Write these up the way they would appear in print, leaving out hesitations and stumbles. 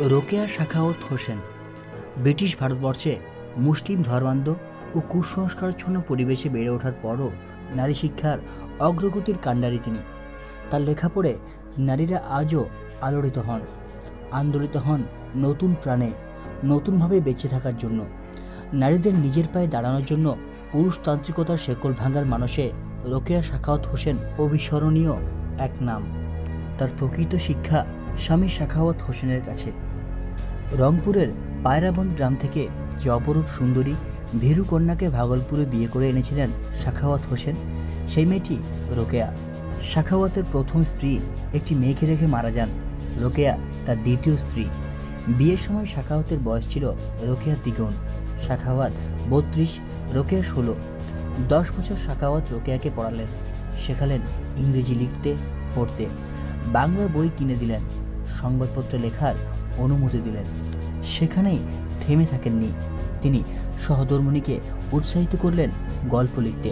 Rokeya Sakhawat Hossain British ভারতবর্ষে মুসলিম ধর্মান্ধ ও কুসংস্কারাচ্ছন্ন পরিবেশে বেড়ে ওঠার পরও নারী শিক্ষার অগ্রগতির কাণ্ডারি তিনি। তার লেখা পড়ে নারীরা আজও আলোড়িত হন, আন্দোলিত হন নতুন প্রাণে, নতুনভাবে বেঁচে থাকার জন্য। নারীদের নিজের পায়ে দাঁড়ানোর জন্য পুরুষতান্ত্রিকতার শেকল ভাঙার মানুষে রোকেয়া সাখাওয়াত হোসেন অবিস্মরণীয় এক নাম। তার প্রকৃত শিক্ষা স্বামী সাখাওয়াত হোসেনের কাছে। রংপুরের পায়রাবন্দ গ্রাম থেকে যে অপরূপ সুন্দরী ভীরু কন্যাকে ভাগলপুরে বিয়ে করে এনেছিলেন সাখাওয়াত হোসেন, সেই মেয়েটি রোকেয়া। সাখাওয়াতের প্রথম স্ত্রী একটি মেয়েকে রেখে মারা যান। রোকেয়া তার দ্বিতীয় স্ত্রী। বিয়ের সময় সাখাওয়াতের বয়স ছিল রোকেয়ার দ্বিগুণ। সাখাওয়াত 32, রোকেয়া 16। 10 বছর সাখাওয়াত রোকেয়াকে পড়ালেন, শেখালেন ইংরেজি লিখতে পড়তে, বাংলা বই কিনে দিলেন, সংবাদপত্র লেখার অনুমতি দিলেন। সেখানেই থেমে থাকেননি, তিনি সহধর্মিণীকে উৎসাহিত করলেন গল্প লিখতে।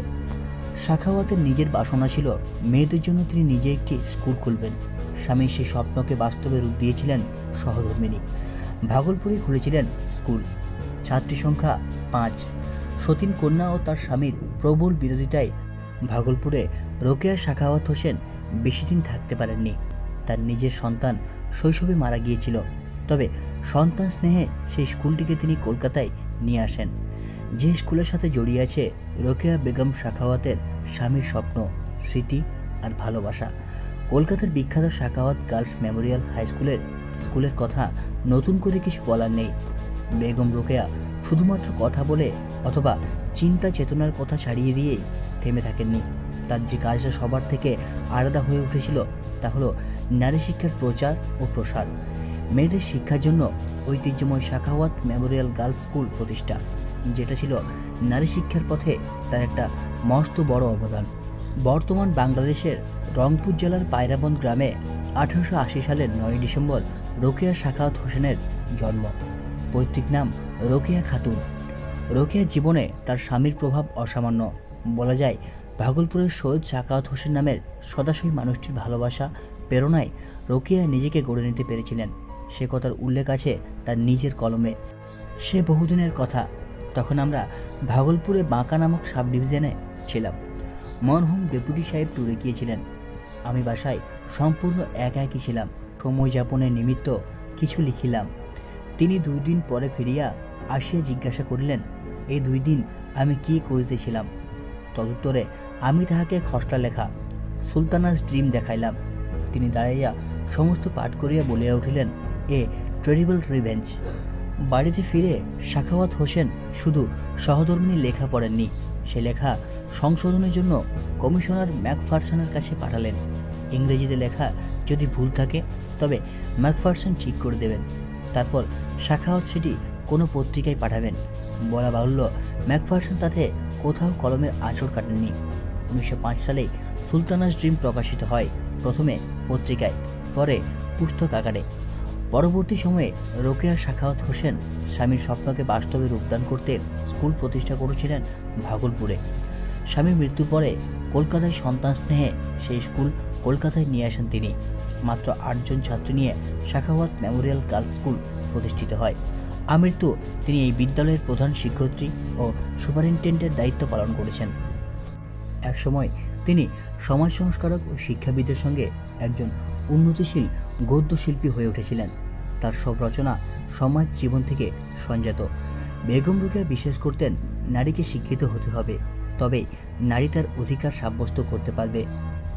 সাখাওয়াতের নিজের বাসনা ছিল মেয়েদের জন্য তিনি নিজে একটি স্কুল খুলবেন। স্বামী সেই স্বপ্নকে বাস্তবে রূপ দিয়েছিলেন সহধর্মিণী। ভাগলপুরে খুলেছিলেন স্কুল। ছাত্রী সংখ্যা 5। সতীন কন্যা ও তার স্বামীর প্রবল বিরোধিতায় ভাগলপুরে রোকেয়া সাখাওয়াত হোসেন বেশি দিন থাকতে পারেননি। তার নিজের সন্তান শৈশবে মারা গিয়েছিল, তবে সন্তান স্নেহে সেই স্কুলটিকে তিনি কলকাতায় নিয়ে আসেন। যে স্কুলের সাথে জড়িয়ে আছে রোকেয়া বেগম সাখাওয়াতের স্বামীর স্বপ্ন, স্মৃতি আর ভালোবাসা। কলকাতার বিখ্যাত সাখাওয়াত গার্লস মেমোরিয়াল হাই স্কুলের কথা নতুন করে কিছু বলার নেই। বেগম রোকেয়া শুধুমাত্র কথা বলে অথবা চিন্তা চেতনার কথা ছাড়িয়ে দিয়েই থেমে থাকেননি। তার যে কাজটা সবার থেকে আলাদা হয়ে উঠেছিল তা হলো নারী শিক্ষার প্রচার ও প্রসার। মেয়েদের শিক্ষার জন্য ঐতিহ্যময় সাখাওয়াত মেমোরিয়াল গার্লস স্কুল প্রতিষ্ঠা, যেটা ছিল নারী শিক্ষার পথে তার একটা মস্ত বড় অবদান। বর্তমান বাংলাদেশের রংপুর জেলার পায়রাবন্দ গ্রামে 1880 সালের 9 ডিসেম্বর রোকেয়া সাখাওয়াত হোসেনের জন্ম। পৈতৃক নাম রোকেয়া খাতুন। রোকেয়ার জীবনে তার স্বামীর প্রভাব অসামান্য। বলা যায় ভাগলপুরের সৈয়দ সাখাওয়াত হোসেন নামের সদাশয় মানুষটির ভালোবাসা, প্রেরণায় রোকেয়া নিজেকে গড়ে নিতে পেরেছিলেন। সে কথার উল্লেখ আছে তার নিজের কলমে। সে বহুদিনের কথা, তখন আমরা ভাগলপুরে বাঁকা নামক সাব ডিভিশনে ছিলাম। মরহুম ডেপুটি সাহেব ট্যুরে গিয়েছিলেন। আমি বাসায় সম্পূর্ণ একাকী ছিলাম। সময় যাপনের নিমিত্ত কিছু লিখিলাম। তিনি 2 দিন পরে ফিরিয়া আসিয়া জিজ্ঞাসা করিলেন, এই 2 দিন আমি কি করিতেছিলাম? তদুত্তরে আমি তাহাকে খসড়া লেখা সুলতানাস ড্রিম দেখাইলাম। তিনি দাঁড়াইয়া সমস্ত পাঠ করিয়া বলিয়া উঠিলেন, এ টেরিবল রিভেঞ্জ। বাড়িতে ফিরে সাখাওয়াত হোসেন শুধু সহধর্মিণী লেখা পড়েননি, সে লেখা সংশোধনের জন্য কমিশনার ম্যাকফারসনের কাছে পাঠালেন। ইংরেজিতে লেখা যদি ভুল থাকে তবে ম্যাকফারসন ঠিক করে দেবেন। তারপর সাখাওয়াত সেটি কোনো পত্রিকায় পাঠাবেন। বলা বাহুল্য, ম্যাকফারসন তাতে কোথাও কলমের আঁচড় কাটেননি। 1905 সালে সুলতানাস ড্রিম প্রকাশিত হয়, প্রথমে পত্রিকায়, পরে পুস্তক আকারে। পরবর্তী সময়ে রোকেয়া সাখাওয়াত হোসেন স্বামীর স্বপ্নকে বাস্তবে রূপদান করতে স্কুল প্রতিষ্ঠা করেছিলেন ভাগলপুরে। স্বামীর মৃত্যুর পরে কলকাতায় সন্তান স্নেহে সেই স্কুল কলকাতায় নিয়ে আসেন তিনি। মাত্র 8 জন ছাত্রী নিয়ে সাখাওয়াত মেমোরিয়াল গার্লস স্কুল প্রতিষ্ঠিত হয়। আমৃত্যু তিনি এই বিদ্যালয়ের প্রধান শিক্ষয়িত্রী ও সুপারিনটেন্ডেন্টের দায়িত্ব পালন করেছেন। একসময় তিনি সমাজ সংস্কারক ও শিক্ষাবিদের সঙ্গে একজন উন্নতিশীল গদ্যশিল্পী হয়ে উঠেছিলেন। তার সব রচনা সমাজ জীবন থেকে সঞ্জাত। বেগম রোকেয়া বিশ্বাস করতেন নারীকে শিক্ষিত হতে হবে, তবে নারী তার অধিকার সাব্যস্ত করতে পারবে।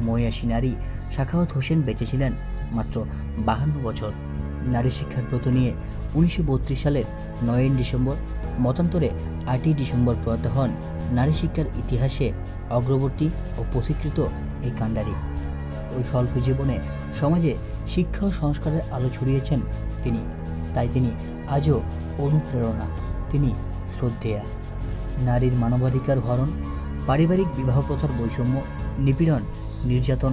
মহিয়াসী নারী সাখাওয়াত হোসেন বেঁচেছিলেন মাত্র 52 বছর। নারী শিক্ষার ব্রত নিয়ে 1932 সালের 9 ডিসেম্বর, মতান্তরে 8 ডিসেম্বর প্রয়াত হন নারী শিক্ষার ইতিহাসে অগ্রবর্তী ও পথিকৃত এই কাণ্ডারি। ওই স্বল্প জীবনে সমাজে শিক্ষা ও সংস্কারের আলো ছড়িয়েছেন তিনি। তাই তিনি আজও অনুপ্রেরণা, তিনি শ্রদ্ধেয়া। নারীর মানবাধিকার হরণ, পারিবারিক বিবাহ প্রথার বৈষম্য, নিপীড়ন, নির্যাতন,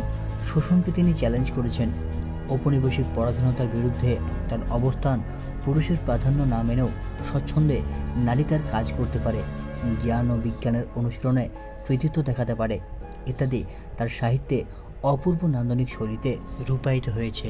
শোষণকে তিনি চ্যালেঞ্জ করেছেন। ঔপনিবেশিক পরাধীনতার বিরুদ্ধে তার অবস্থান পুরুষের প্রাধান্য না মেনেও স্বচ্ছন্দে নারী তার কাজ করতে পারে, জ্ঞান ও বিজ্ঞানের অনুশীলনে কৃতিত্ব দেখাতে পারে ইত্যাদি তার সাহিত্যে অপূর্ব নান্দনিক শৈলীতে রূপায়িত হয়েছে।